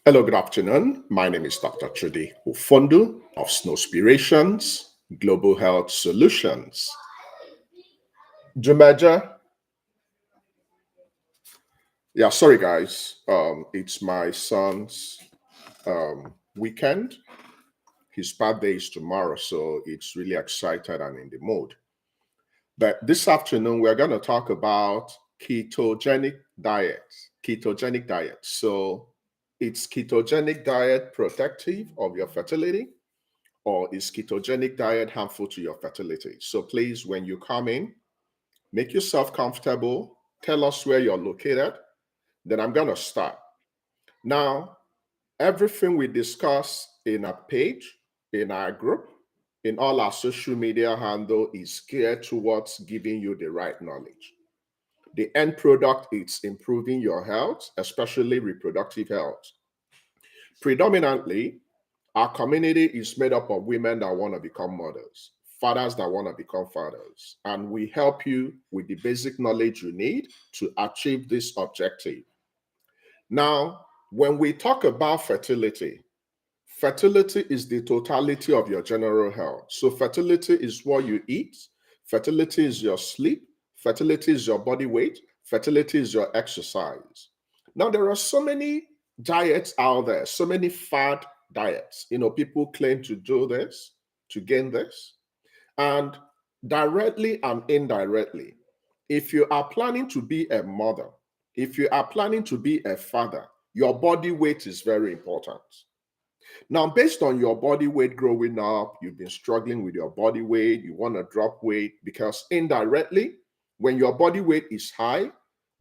Hello, good afternoon. My name is Dr. Chudi, founder of Snowspirations Global Health Solutions. Jumeja, sorry guys. It's my son's weekend. His birthday is tomorrow, so it's really excited and in the mood. But this afternoon, we're going to talk about ketogenic diet. Ketogenic diet. So, it's ketogenic diet protective of your fertility, or is ketogenic diet harmful to your fertility? So please, when you come in, make yourself comfortable. Tell us where you're located. Then I'm going to start. Now, everything we discuss in our page, in our group, in all our social media handle is geared towards giving you the right knowledge. The end product is improving your health, especially reproductive health. Predominantly, our community is made up of women that want to become mothers, fathers that want to become fathers, and we help you with the basic knowledge you need to achieve this objective. Now, when we talk about fertility, fertility is the totality of your general health. So fertility is what you eat, fertility is your sleep, fertility is your body weight, fertility is your exercise. Now, there are so many diets out there, so many fad diets. People claim to do this, to gain this. And directly and indirectly, if you are planning to be a mother, if you are planning to be a father, your body weight is very important. Now, based on your body weight growing up, you've been struggling with your body weight, you want to drop weight, because indirectly, when your body weight is high,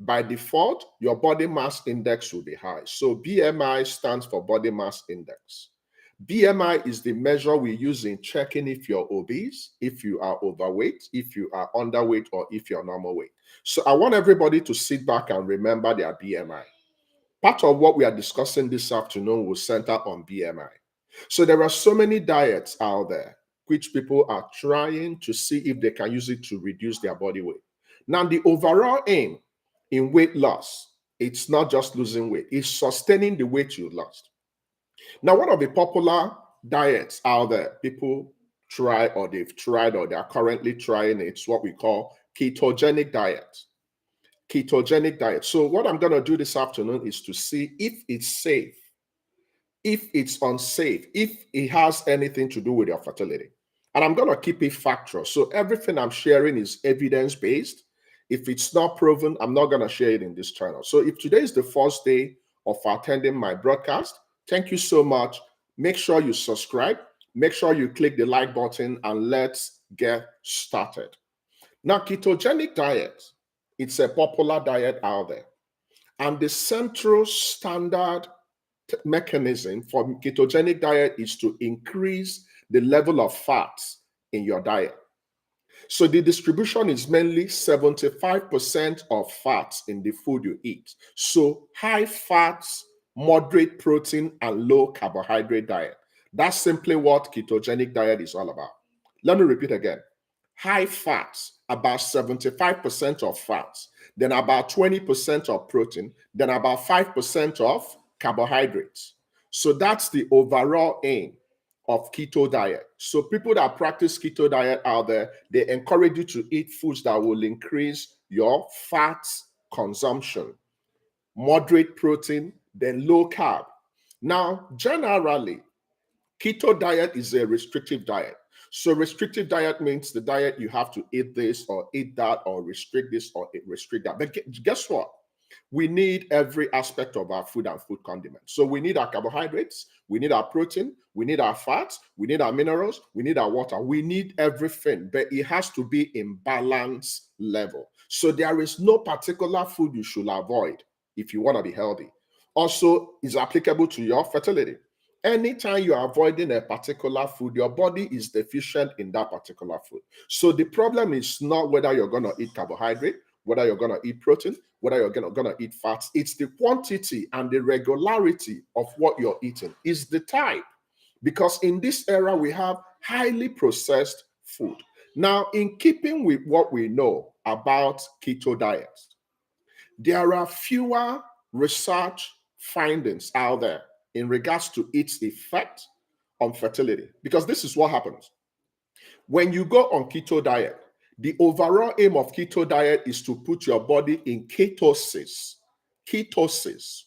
by default, your body mass index will be high. So BMI stands for body mass index. BMI is the measure we use in checking if you're obese, if you are overweight, if you are underweight, or if you're normal weight. So I want everybody to sit back and remember their BMI. Part of what we are discussing this afternoon will center on BMI. So there are so many diets out there which people are trying to see if they can use it to reduce their body weight. Now, the overall aim in weight loss, it's not just losing weight, it's sustaining the weight you lost. Now, one of the popular diets out there, people try or they've tried or they are currently trying, it's what we call ketogenic diet. Ketogenic diet. So what I'm going to do this afternoon is to see if it's safe, if it's unsafe, if it has anything to do with your fertility. And I'm going to keep it factual. So everything I'm sharing is evidence-based. If it's not proven, I'm not going to share it in this channel. So if today is the first day of attending my broadcast, thank you so much. Make sure you subscribe. Make sure you click the like button and let's get started. Now, ketogenic diet, it's a popular diet out there. And the central standard mechanism for ketogenic diet is to increase the level of fats in your diet. So the distribution is mainly 75% of fats in the food you eat. So high fats, moderate protein, and low carbohydrate diet. That's simply what ketogenic diet is all about. Let me repeat again. High fats, about 75% of fats, then about 20% of protein, then about 5% of carbohydrates. So that's the overall aim of keto diet. So people that practice keto diet out there, they encourage you to eat foods that will increase your fat consumption, moderate protein, then low carb. Now, generally, keto diet is a restrictive diet. So restrictive diet means the diet you have to eat this or eat that or restrict this or restrict that. But guess what? We need every aspect of our food and food condiments. So we need our carbohydrates, we need our protein, we need our fats, we need our minerals, we need our water. We need everything, but it has to be in balance level. So there is no particular food you should avoid if you want to be healthy. Also, is applicable to your fertility. Anytime you are avoiding a particular food, your body is deficient in that particular food. So the problem is not whether you're going to eat carbohydrate, whether you're going to eat protein, whether you're going to eat fats. It's the quantity and the regularity of what you're eating. It's the type. Because in this era, we have highly processed food. Now, in keeping with what we know about keto diets, there are fewer research findings out there in regards to its effect on fertility. Because this is what happens. When you go on keto diet, the overall aim of keto diet is to put your body in ketosis. Ketosis.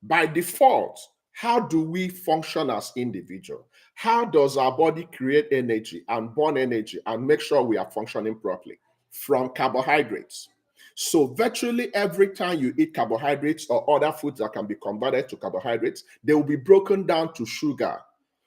By default, how do we function as individuals? How does our body create energy and burn energy and make sure we are functioning properly? From carbohydrates. So virtually every time you eat carbohydrates or other foods that can be converted to carbohydrates, they will be broken down to sugar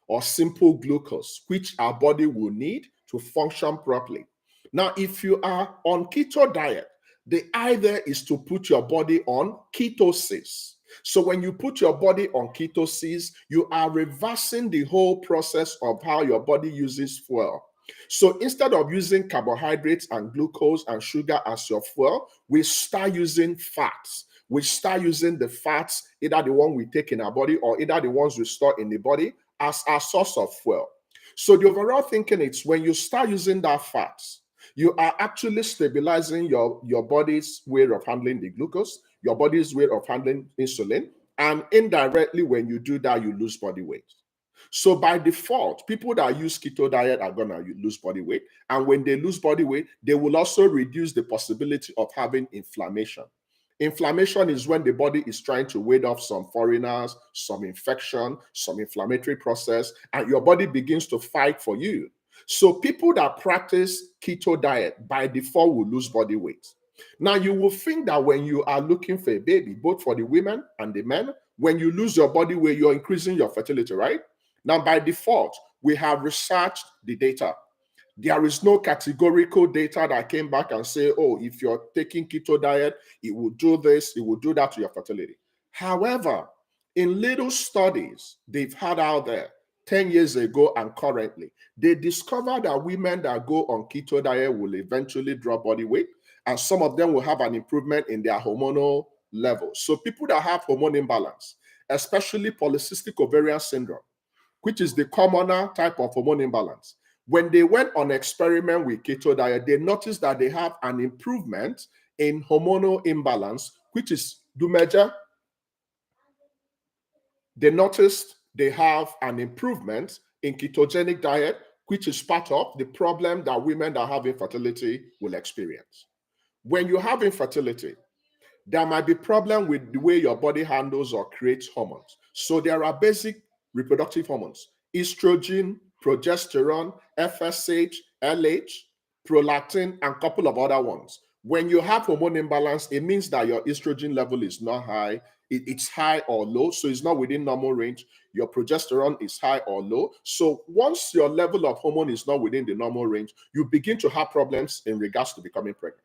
or simple glucose, which our body will need to function properly. Now, if you are on keto diet, the idea is to put your body on ketosis. So when you put your body on ketosis, you are reversing the whole process of how your body uses fuel. So instead of using carbohydrates and glucose and sugar as your fuel, we start using fats. We start using the fats, either the one we take in our body or either the ones we store in the body, as our source of fuel. So the overall thinking is when you start using that fats, you are actually stabilizing your body's way of handling the glucose, your body's way of handling insulin, and indirectly when you do that, you lose body weight. So by default, people that use keto diet are going to lose body weight. And when they lose body weight, they will also reduce the possibility of having inflammation. Inflammation is when the body is trying to ward off some foreigners, some infection, some inflammatory process, and your body begins to fight for you. So people that practice keto diet by default will lose body weight. Now you will think that when you are looking for a baby, both for the women and the men, when you lose your body weight, you're increasing your fertility, right? Now by default, we have researched the data. There is no categorical data that came back and say, oh, if you're taking keto diet, it will do this, it will do that to your fertility. However, in little studies they've had out there 10 years ago and currently, they discovered that women that go on keto diet will eventually drop body weight, and some of them will have an improvement in their hormonal levels. So people that have hormone imbalance, especially polycystic ovarian syndrome, which is the commoner type of hormone imbalance, when they went on experiment with keto diet, they noticed that they have an improvement in hormonal imbalance, which is, do measure? They noticed they have an improvement in ketogenic diet, which is part of the problem that women that have infertility will experience. When you have infertility, there might be problem with the way your body handles or creates hormones. So there are basic reproductive hormones: estrogen, progesterone, FSH, LH, prolactin, and a couple of other ones. When you have hormone imbalance, it means that your estrogen level is not high, it's high or low, so it's not within normal range. Your progesterone is high or low. So once your level of hormone is not within the normal range, you begin to have problems in regards to becoming pregnant.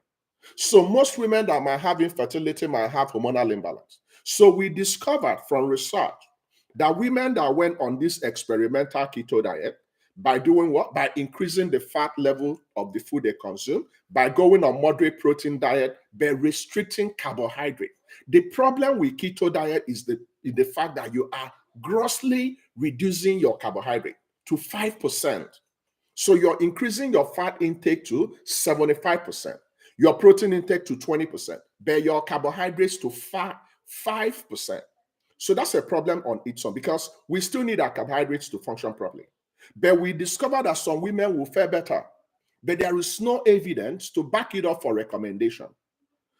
So most women that might have infertility might have hormonal imbalance. So we discovered from research that women that went on this experimental keto diet, by doing what? By increasing the fat level of the food they consume, by going on moderate protein diet, by restricting carbohydrate. The problem with keto diet is the fact that you are grossly reducing your carbohydrate to 5%. So you're increasing your fat intake to 75%, your protein intake to 20%, but your carbohydrates to 5%. So that's a problem on its own, because we still need our carbohydrates to function properly. But we discovered that some women will fare better, but there is no evidence to back it up for recommendation.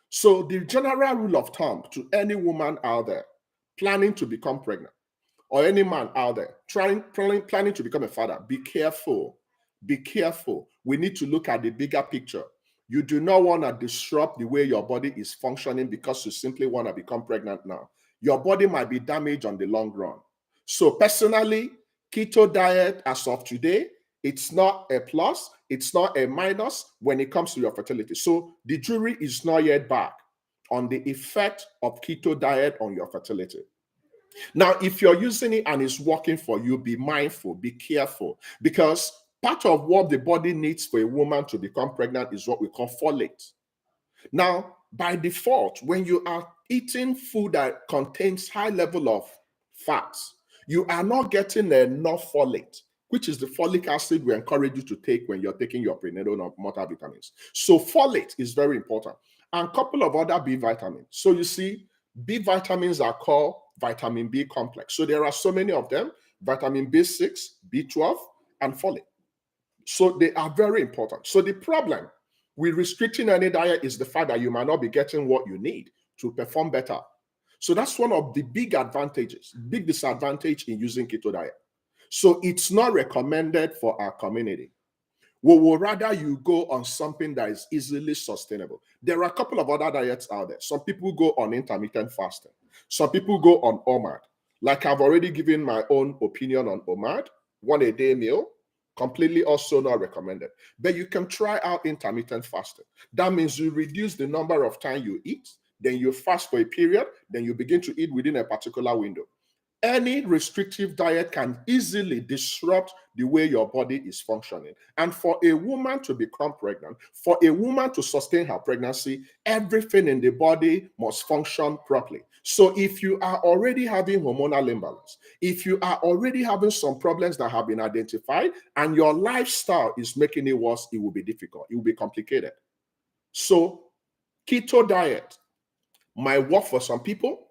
So the general rule of thumb to any woman out there planning to become pregnant, or any man out there planning to become a father, be careful. Be careful. We need to look at the bigger picture. You do not want to disrupt the way your body is functioning because you simply want to become pregnant now. Your body might be damaged on the long run. So personally, keto diet as of today, it's not a plus, it's not a minus when it comes to your fertility. So the jury is not yet back on the effect of keto diet on your fertility. Now, if you're using it and it's working for you, be mindful, be careful, because part of what the body needs for a woman to become pregnant is what we call folate. Now, by default, when you are eating food that contains high level of fats, you are not getting enough folate, which is the folic acid we encourage you to take when you're taking your prenatal multivitamins. So folate is very important, and a couple of other B vitamins. So you see, B vitamins are called vitamin B complex. So there are so many of them: vitamin B6, B12, and folate. So they are very important. So the problem with restricting any diet is the fact that you might not be getting what you need to perform better. So that's one of the big advantages, big disadvantage in using keto diet. So it's not recommended for our community. We would rather you go on something that is easily sustainable. There are a couple of other diets out there. Some people go on intermittent fasting. Some people go on OMAD. Like I've already given my own opinion on OMAD, 1 a day meal, completely also not recommended. But you can try out intermittent fasting. That means you reduce the number of time you eat, then you fast for a period, then you begin to eat within a particular window. Any restrictive diet can easily disrupt the way your body is functioning. And for a woman to become pregnant, for a woman to sustain her pregnancy, everything in the body must function properly. So if you are already having hormonal imbalance, if you are already having some problems that have been identified and your lifestyle is making it worse, it will be difficult. It will be complicated. So keto diet might work for some people,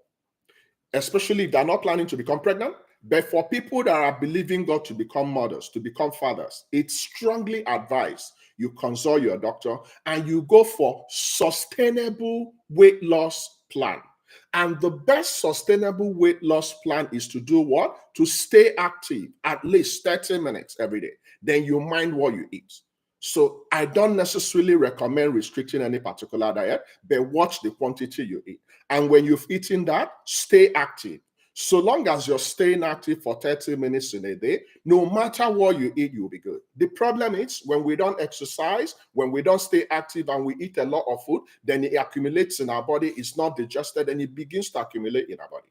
especially if they're not planning to become pregnant. But for people that are believing God to become mothers, to become fathers, it's strongly advised you consult your doctor and you go for sustainable weight loss plan. And the best sustainable weight loss plan is to do what? To stay active at least 30 minutes every day. Then you mind what you eat. So I don't necessarily recommend restricting any particular diet, but watch the quantity you eat. And when you've eaten that, stay active. So long as you're staying active for 30 minutes in a day, no matter what you eat, you'll be good. The problem is when we don't exercise, when we don't stay active and we eat a lot of food, then it accumulates in our body, it's not digested, and it begins to accumulate in our body.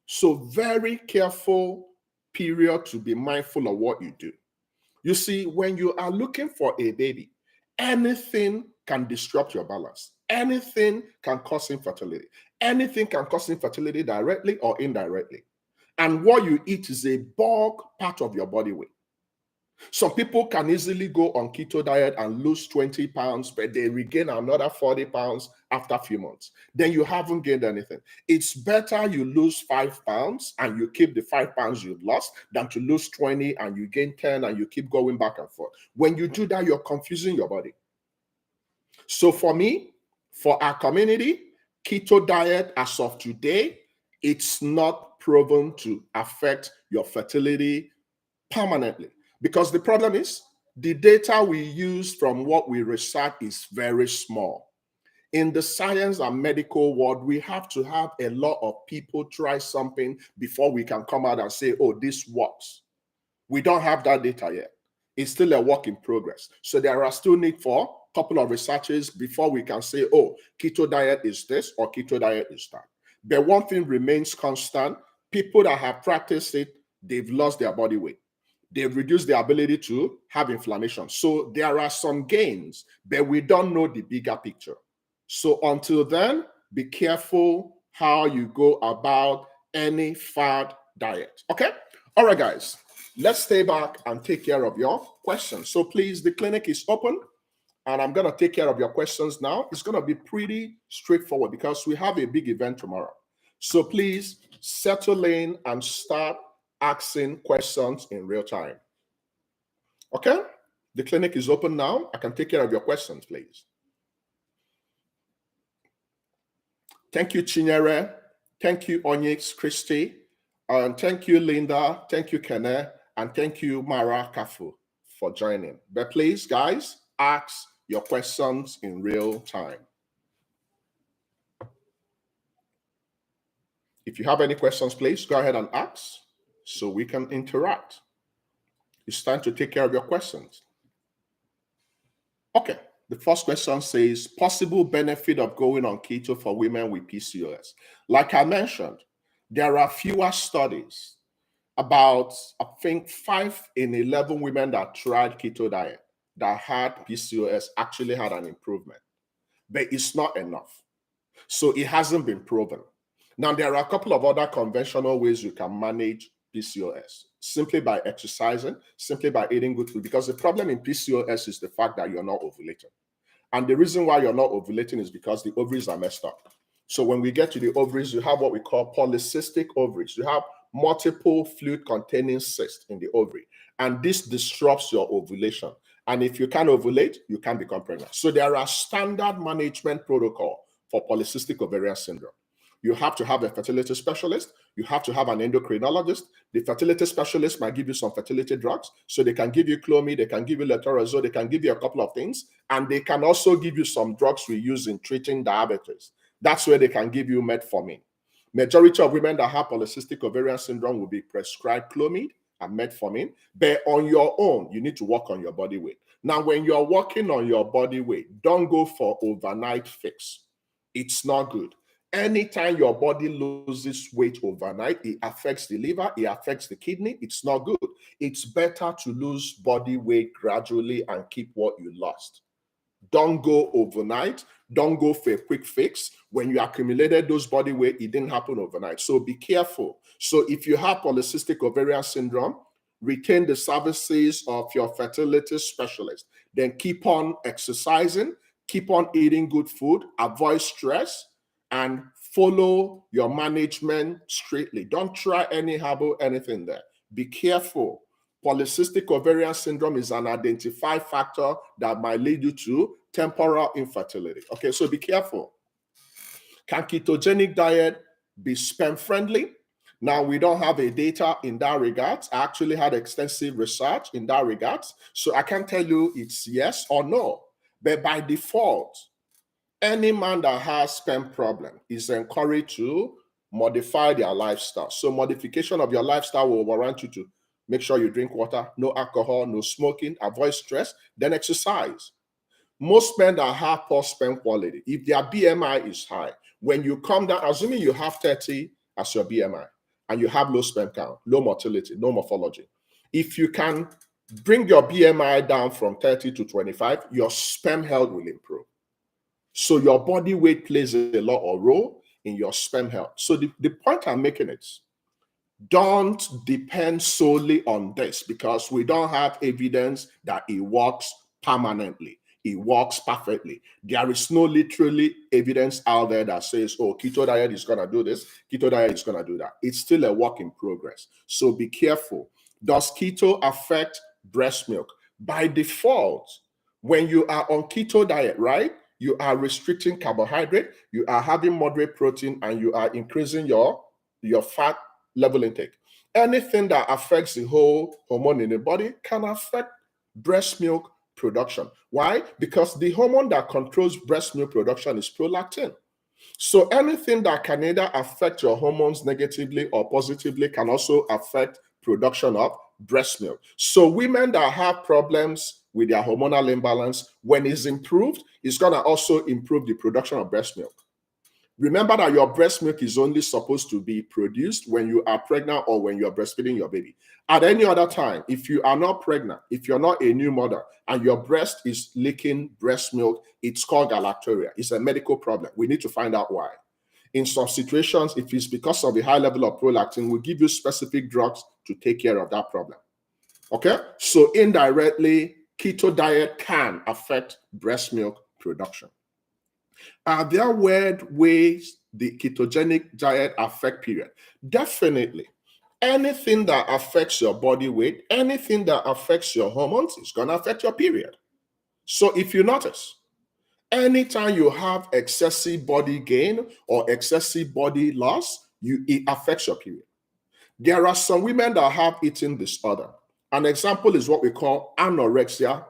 So very careful period to be mindful of what you do. You see, when you are looking for a baby, anything can disrupt your balance. Anything can cause infertility. Anything can cause infertility directly or indirectly. And what you eat is a bulk part of your body weight. Some people can easily go on keto diet and lose 20 pounds, but they regain another 40 pounds after a few months. Then you haven't gained anything. It's better you lose 5 pounds and you keep the 5 pounds you've lost than to lose 20 and you gain 10 and you keep going back and forth. When you do that, you're confusing your body. So for me, for our community, keto diet as of today, it's not proven to affect your fertility permanently. Because the problem is the data we use from what we research is very small. In the science and medical world, we have to have a lot of people try something before we can come out and say, oh, this works. We don't have that data yet. It's still a work in progress. So there are still need for a couple of researches before we can say, oh, keto diet is this or keto diet is that. But one thing remains constant. People that have practiced it, they've lost their body weight. They've reduced the ability to have inflammation. So there are some gains, but we don't know the bigger picture. So until then, be careful how you go about any fad diet. Okay? All right, guys. Let's stay back and take care of your questions. So please, the clinic is open and I'm going to take care of your questions now. It's going to be pretty straightforward because we have a big event tomorrow. So please settle in and start asking questions in real time. Okay? The clinic is open now. I can take care of your questions, please. Thank you, Chinyere. Thank you, Onyx, Christy. And thank you, Linda. Thank you, Kene. And thank you, Mara Kafu, for joining. But please, guys, ask your questions in real time. If you have any questions, please go ahead and ask so we can interact. It's time to take care of your questions. Okay, the first question says, possible benefit of going on keto for women with PCOS. Like I mentioned, there are fewer studies. About, I think, 5 in 11 women that tried keto diet that had PCOS actually had an improvement. But it's not enough. So it hasn't been proven. Now, there are a couple of other conventional ways you can manage PCOS, simply by exercising, simply by eating good food, because the problem in PCOS is the fact that you're not ovulating. And the reason why you're not ovulating is because the ovaries are messed up. So when we get to the ovaries, you have what we call polycystic ovaries. You have multiple fluid-containing cysts in the ovary, and this disrupts your ovulation. And if you can't ovulate, you can't become pregnant. So there are standard management protocol for polycystic ovarian syndrome. You have to have a fertility specialist. You have to have an endocrinologist. The fertility specialist might give you some fertility drugs. So they can give you Clomid, they can give you letrozole, they can give you a couple of things. And they can also give you some drugs we use in treating diabetes. That's where they can give you metformin. Majority of women that have polycystic ovarian syndrome will be prescribed Clomid and metformin. But on your own, you need to work on your body weight. Now, when you're working on your body weight, don't go for overnight fix. It's not good. Anytime your body loses weight overnight, it affects the liver, it affects the kidney. It's not good. It's better to lose body weight gradually and keep what you lost. Don't go overnight. Don't go for a quick fix. When you accumulated those body weight, it didn't happen overnight. So be careful. So if you have polycystic ovarian syndrome, retain the services of your fertility specialist. Then keep on exercising, keep on eating good food, avoid stress, and follow your management strictly. Don't try any herbal anything there. Be careful. Polycystic ovarian syndrome is an identified factor that might lead you to temporal infertility. Okay, so be careful. Can ketogenic diet be sperm friendly? Now, we don't have a data in that regard. I actually had extensive research in that regard. So I can tell you it's yes or no. But by default, any man that has sperm problem is encouraged to modify their lifestyle. So modification of your lifestyle will warrant you to make sure you drink water, no alcohol, no smoking, avoid stress, then exercise. Most men that have poor sperm quality, if their BMI is high, when you come down, assuming you have 30 as your BMI and you have low sperm count, low motility, no morphology, if you can bring your BMI down from 30 to 25, your sperm health will improve. So your body weight plays a lot of role in your sperm health. So the point I'm making is, don't depend solely on this because we don't have evidence that it works permanently. It works perfectly. There is no literally evidence out there that says, oh, keto diet is going to do this, keto diet is going to do that. It's still a work in progress. So be careful. Does keto affect breast milk? By default, when you are on keto diet, right, you are restricting carbohydrate, you are having moderate protein, and you are increasing your fat level intake. Anything that affects the whole hormone in the body can affect breast milk production. Why? Because the hormone that controls breast milk production is prolactin. So anything that can either affect your hormones negatively or positively can also affect production of breast milk. So women that have problems with their hormonal imbalance, when it's improved, it's going to also improve the production of breast milk. Remember that your breast milk is only supposed to be produced when you are pregnant or when you're breastfeeding your baby. At any other time, if you are not pregnant, if you're not a new mother, and your breast is leaking breast milk, it's called galactorrhea. It's a medical problem. We need to find out why. In some situations, if it's because of a high level of prolactin, we'll give you specific drugs to take care of that problem. Okay? So indirectly, keto diet can affect breast milk production. Are there weird ways the ketogenic diet affect period? Definitely. Anything that affects your body weight, anything that affects your hormones is going to affect your period. So if you notice, anytime you have excessive body gain or excessive body loss, it affects your period. There are some women that have eating disorder. An example is what we call anorexia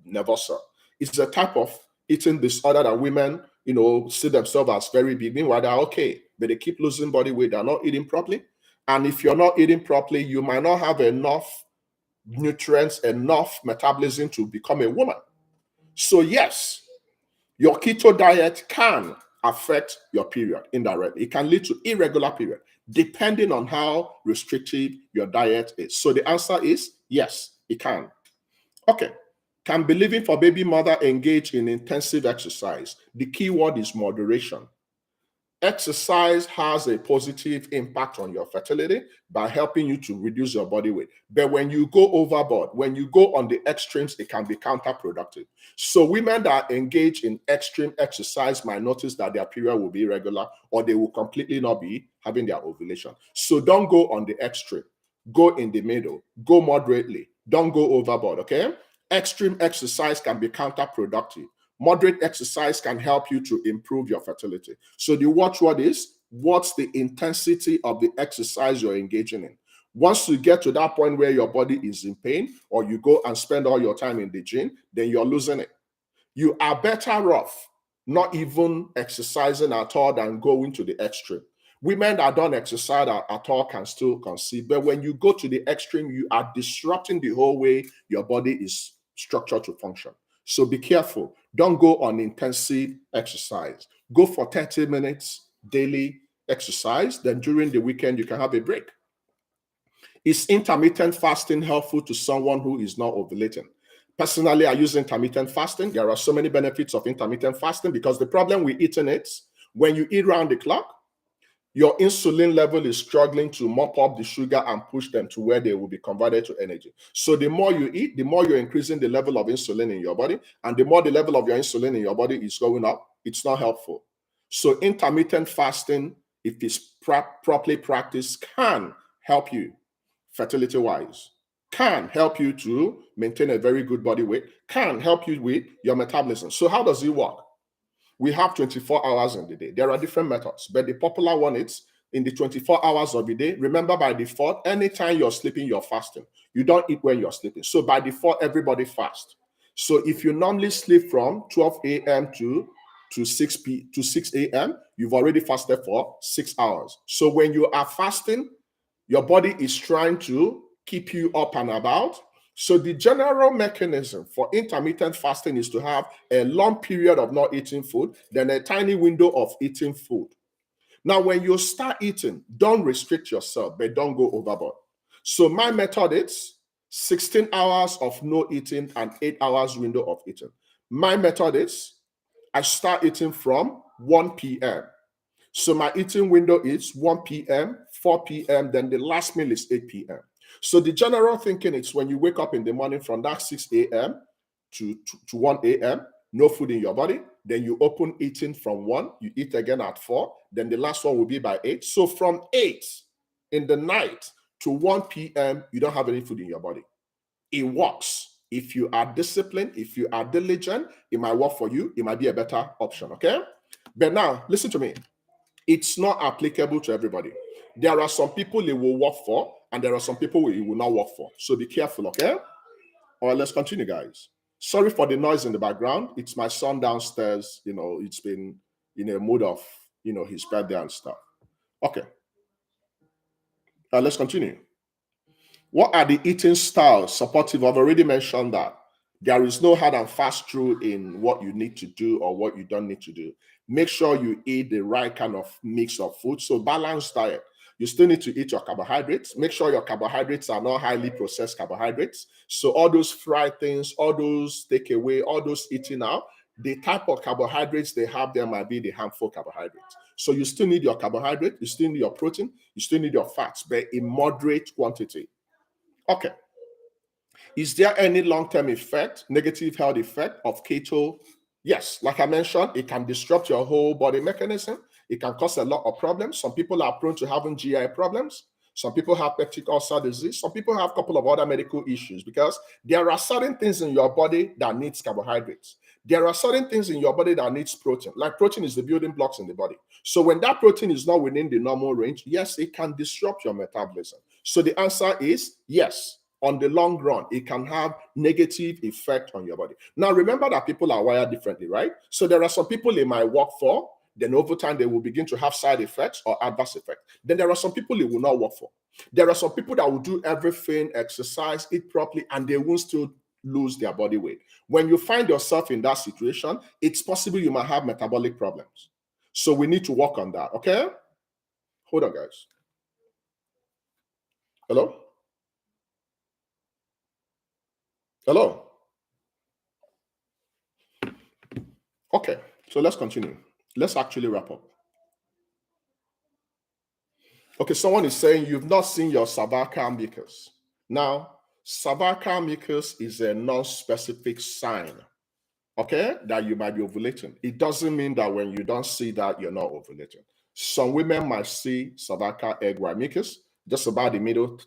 nervosa. It's a type of eating disorder that women, see themselves as very big. Meanwhile, they're okay, but they keep losing body weight. They're not eating properly. And if you're not eating properly, you might not have enough nutrients, enough metabolism to become a woman. So yes, your keto diet can affect your period indirectly. It can lead to irregular period, depending on how restrictive your diet is. So the answer is yes, it can. Okay. Can believing for baby mother engage in intensive exercise? The key word is moderation. Exercise has a positive impact on your fertility by helping you to reduce your body weight. But when you go overboard, when you go on the extremes, it can be counterproductive. So women that engage in extreme exercise might notice that their period will be irregular or they will completely not be having their ovulation. So don't go on the extreme. Go in the middle. Go moderately. Don't go overboard, okay? Extreme exercise can be counterproductive. Moderate exercise can help you to improve your fertility. So the watchword is, what's the intensity of the exercise you're engaging in? Once you get to that point where your body is in pain, or you go and spend all your time in the gym, then you're losing it. You are better off not even exercising at all than going to the extreme. Women that don't exercise at all can still conceive, but when you go to the extreme, you are disrupting the whole way your body is structured to function. So be careful. Don't go on intensive exercise. Go for 30 minutes daily exercise. Then during the weekend, you can have a break. Is intermittent fasting helpful to someone who is not ovulating? Personally, I use intermittent fasting. There are so many benefits of intermittent fasting because the problem with eating it, when you eat round the clock, your insulin level is struggling to mop up the sugar and push them to where they will be converted to energy. So the more you eat, the more you're increasing the level of insulin in your body. And the more the level of your insulin in your body is going up, it's not helpful. So intermittent fasting, if it's properly practiced, can help you fertility-wise, can help you to maintain a very good body weight, can help you with your metabolism. So how does it work? We have 24 hours in the day. There are different methods, but the popular one is in the 24 hours of the day. Remember, by default, anytime you're sleeping, you're fasting. You don't eat when you're sleeping. So by default, everybody fasts. So if you normally sleep from 12 a.m. to 6 a.m., you've already fasted for 6 hours. So when you are fasting, your body is trying to keep you up and about. So the general mechanism for intermittent fasting is to have a long period of not eating food, then a tiny window of eating food. Now, when you start eating, don't restrict yourself, but don't go overboard. So my method is 16 hours of no eating and 8 hours window of eating. My method is I start eating from 1 p.m. So my eating window is 1 p.m., 4 p.m., then the last meal is 8 p.m. So the general thinking is when you wake up in the morning from that 6 a.m. to 1 a.m., no food in your body, then you open eating from 1, you eat again at 4, then the last one will be by 8. So from 8 in the night to 1 p.m., you don't have any food in your body. It works. If you are disciplined, if you are diligent, it might work for you. It might be a better option, okay? But now, listen to me. It's not applicable to everybody. There are some people it will work for, and there are some people it will not work for. So be careful, okay? All right, let's continue, guys. Sorry for the noise in the background. It's my son downstairs. It's been in a mood of, his birthday and stuff. Okay. Let's continue. What are the eating styles supportive? I've already mentioned that. There is no hard and fast rule in what you need to do or what you don't need to do. Make sure you eat the right kind of mix of food. So balanced diet. You still need to eat your carbohydrates. Make sure your carbohydrates are not highly processed carbohydrates. So all those fried things, all those takeaway, all those eating out, the type of carbohydrates they have there might be the harmful carbohydrates. So you still need your carbohydrate, you still need your protein, you still need your fats, but in moderate quantity. Okay. Is there any long-term effect, negative health effect of keto? Yes, like I mentioned, it can disrupt your whole body mechanism. It can cause a lot of problems. Some people are prone to having GI problems. Some people have peptic ulcer disease. Some people have a couple of other medical issues because there are certain things in your body that needs carbohydrates. There are certain things in your body that needs protein. Like protein is the building blocks in the body. So when that protein is not within the normal range, yes, it can disrupt your metabolism. So the answer is yes. On the long run, it can have negative effect on your body. Now, remember that people are wired differently, right? So there are some people it might work for, then over time they will begin to have side effects or adverse effects. Then there are some people it will not work for. There are some people that will do everything, exercise, eat properly, and they will still lose their body weight. When you find yourself in that situation, it's possible you might have metabolic problems. So we need to work on that, okay? Hold on, guys. Hello? Hello? Okay, so let's continue. Let's actually wrap up. Okay, someone is saying you've not seen your cervical mucus. Now, cervical mucus is a non-specific sign, okay, that you might be ovulating. It doesn't mean that when you don't see that, you're not ovulating. Some women might see cervical egg white mucus just about the middle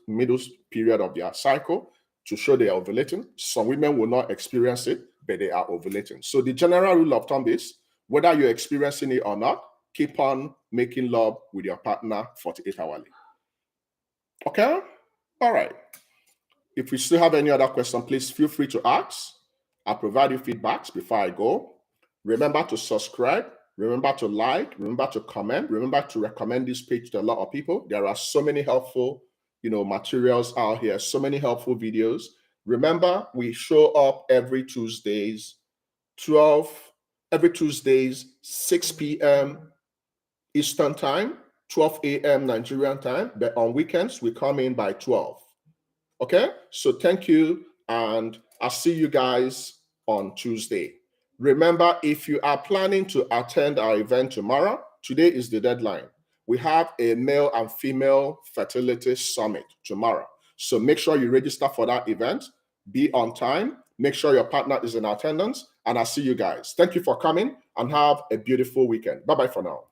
period of their cycle to show they are ovulating. Some women will not experience it, but they are ovulating. So the general rule of thumb is, whether you're experiencing it or not, keep on making love with your partner 48 hourly. Okay? All right. If you still have any other question, please feel free to ask. I'll provide you feedbacks before I go. Remember to subscribe. Remember to like. Remember to comment. Remember to recommend this page to a lot of people. There are so many helpful, materials out here. So many helpful videos. Remember, we show up every Tuesdays, 6 p.m. Eastern Time, 12 a.m. Nigerian time. But on weekends, we come in by 12. Okay, so thank you, and I'll see you guys on Tuesday. Remember, if you are planning to attend our event tomorrow, today is the deadline. We have a male and female fertility summit tomorrow. So make sure you register for that event. Be on time. Make sure your partner is in attendance, and I'll see you guys. Thank you for coming, and have a beautiful weekend. Bye-bye for now.